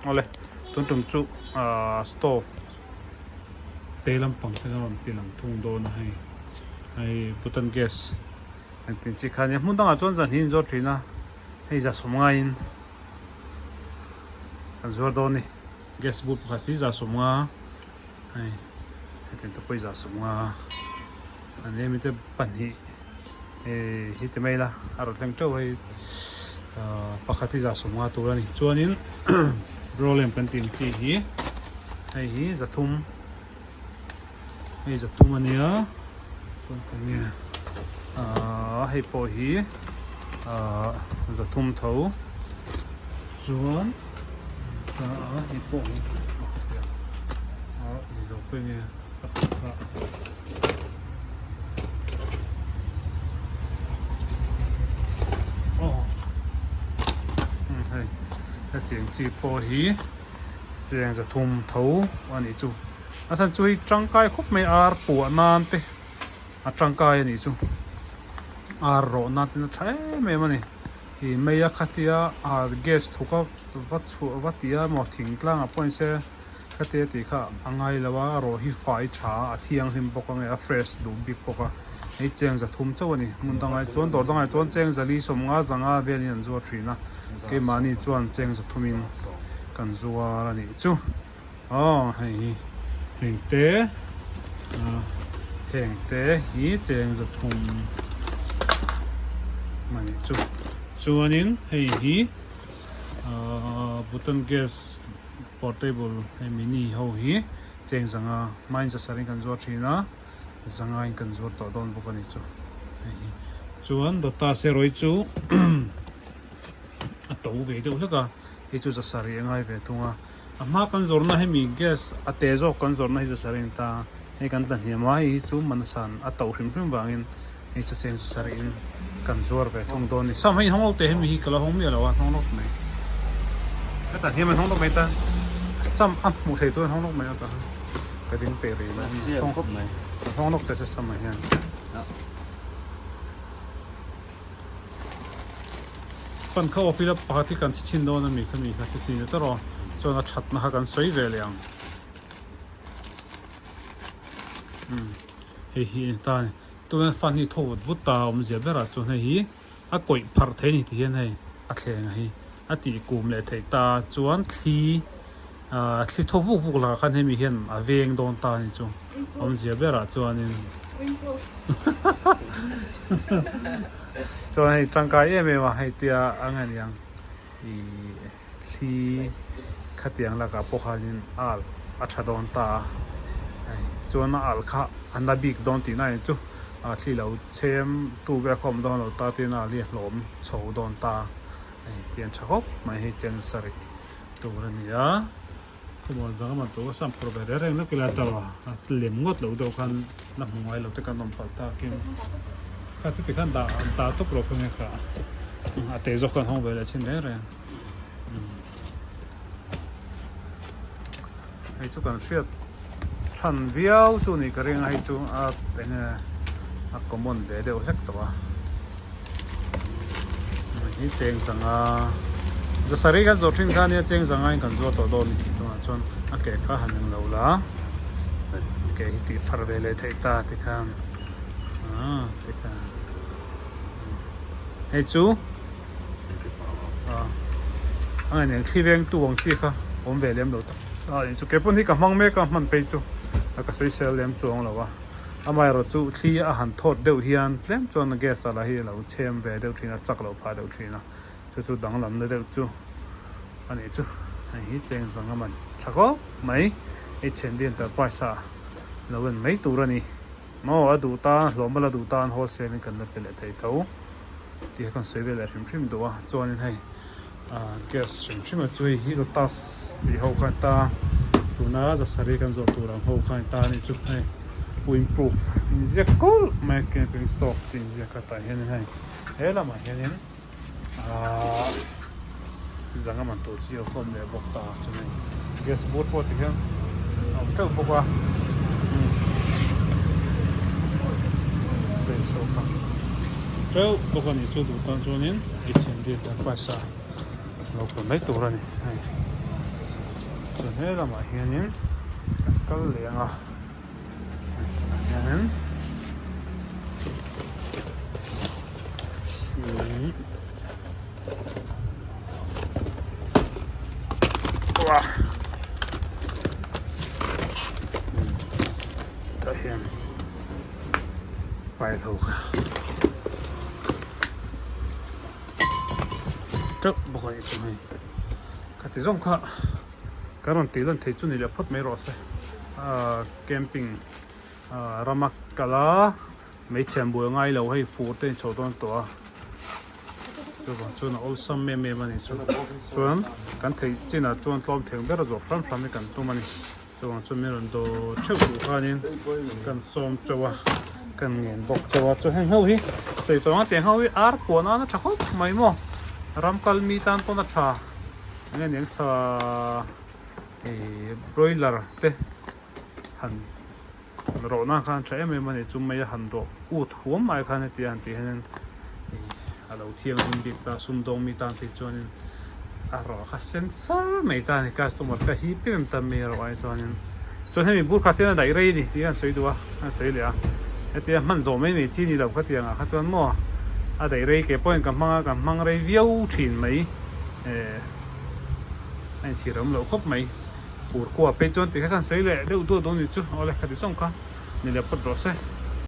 ole tun tum chu stove telam pang telam tilang thung do na hai butan gas an tin chi khan ya mun dang a chon jan hin zo thina hei za somnga in an zor do ni gas bu khati za somnga hai tin to poi za somnga an ne mi te pan hi hi te mai la aro thleng to hei pakhati za somnga tu ra ni chuanin rolem kan tin chi hi hei hi zathum hei zathum ania chuan kan ne hei po hi zathum tho chuan hei po hi hi zo pe nge pakha cái tiếng chỉ po hi tiếng za thum thấu anh ấy chú anh chú trăng cài khúc mấy ar bùa nan te trăng cài anh ấy chú ar ro nan te nó cháy mấy mà này thì mấy cái tia gas thuốc vắt chua vắt tia mà thỉnh lang à point xe cái tia thì cả anh ấy làว่าro hi phải trả thiang him bọc cái fresh đủ big bọc ấy tiếng za thum cháu anh muốn đăng ai chọn đồ đăng ai chọn tiếng za li som ngã zanga về nên做 tree na cái mà ni chọn tiếng za thumin kan zuwa ra ni chu hei heng te hi tiếng za thum mà ni chu chuanin hei hi button gas portable hei mini ho hi tiếng zanga main sa saring kan zuwa thina zanga in kan zuwa to don bu kan chu hei chuan do ta se roi chu to ve de ulaka hi chu za sari ngai ve thunga ama kan zorna he mi gas ate zo kan zorna hi za sarin ta he kan tlan hi ma hi chu mansan a to hrim hrim wangin hi chu chen za sarin kan zor ve thung don ni sam hi hong te he mi hi kala hong mi ala wa hong nok mai ka ta hi man hong nok mai ta sam am mu thei to hong nok mai ta ka din pe ri na hong nok te se sam mai hian pan khâu phi la pakati kan chin do na mi khami kha chin ta ro chona that na ha kan soi ve liang hi ta tu na fan ni tho vut ta om zia bera chu na hi a koi phar the ni ti hian hei a thleng hi a ti kum le thei ta chuan thli tho vu vu la khan he mi hian a veng don ta ni chu om zia bera chuanin cho hay trang cái em mà hay tia anh anh yang thì khát tiếng là cả bộ hành al acha don ta cho nó al khá anh đã bị don tí này chú thì lâu xem tu về không don lâu ta tiền là liệt lốm sầu don ta tiền chắc hốc mà hay tiền sari tu rồi nhá cái món gì mà tu sam pro về đấy nó cái là tao liềm ngót lâu đâu kan nằm ngoài lâu tới kan nằm phải ta kim cái thứ khác đã tốt rồi không nghe cả tế dọc còn không về là trên đấy rồi hay chú cần xuyên chăn véo chú này cái riêng hay chú tên có món để đều hết rồi cái tiếng sang giờ sari cái giờ trên cái này tiếng sang anh cần做多多呢chọn cái cá hành lâu lá cái thì phật về lại thấy ta thì khang thế cả hey chú anh này khi về tu vong chi cả ông về làm đâu chú cái phần thì cả mang mấy cả mang pe chú cái sấy sel làm chuông là wa amai rồi chú khi hàn thốt đều hiền làm chuông cái sao là hi lâu xem về đều thì là chắc lâu phá đều thì là chú đắng lắm đều chú anh ấy chú anh ấy tiếng sang mình chắc có mấy cái chuyện điện tập bài sa lâu gần mấy tuổi rồi nè mà ở đủ ta lỗ mà là đủ ta họ sẽ nên cần phải thấy thấu thì còn sẽ về lại phim đồ cho nên hay cái phim mà chui hi đồ ta thì hậu cái ta tụ na ra sari kan zo tu ram hậu cái ta ni chụp hay improve in the call mà cái phim stock tin gì cái ta hiện hay thế là mà hiện rằng mà tổ chức không để bóc ta cho nên gas boat boat thì hiện ông trước bóc qua Trâu có con này chú đủ tan cho nên ít tiền đi tan phải sao, lâu còn mấy tuổi rồi này, chuan he lamah hianin kal leng a hianin哇，这些白头发，这不可以做咩？看这种看，个人地人提出你了扑没落噻，camping，ramak kala，没全部挨了ให้ฟูดได้โชว์ต้นตัว chuan all sam me mani chuan kan thei china chuan tlawm theng ber zo fram fram kan tumani chuan me ron do cheu khanin kan som chawa kan ngen bok chawa chu heng ho hi sei to te ho hi ar pona na thakho mai mo ram kal mi tan pona tha ngen yang sa broiler te han ro na khan cha me mani chu mai han do ut huam mai khan ti an ti hen alo thiang hun dik ta sum dong mi tan ti chuanin a ro kha sensor mai ta ni customer ka hi pem tam me ro ai chuanin chuan hemi bur kha tian dai rei ni ti an sei duwa an sei le a etia man zo mai ni chi ni lo kha tiang a kha chuan mo a dai rei ke point ka mang rei viau thin mai anh chỉ rộng lỗ khóc mấy phụt qua bên trên thì các anh thấy lệ đâu tôi ni chứ họ lại cái gì xong cả nên là bắt đầu xe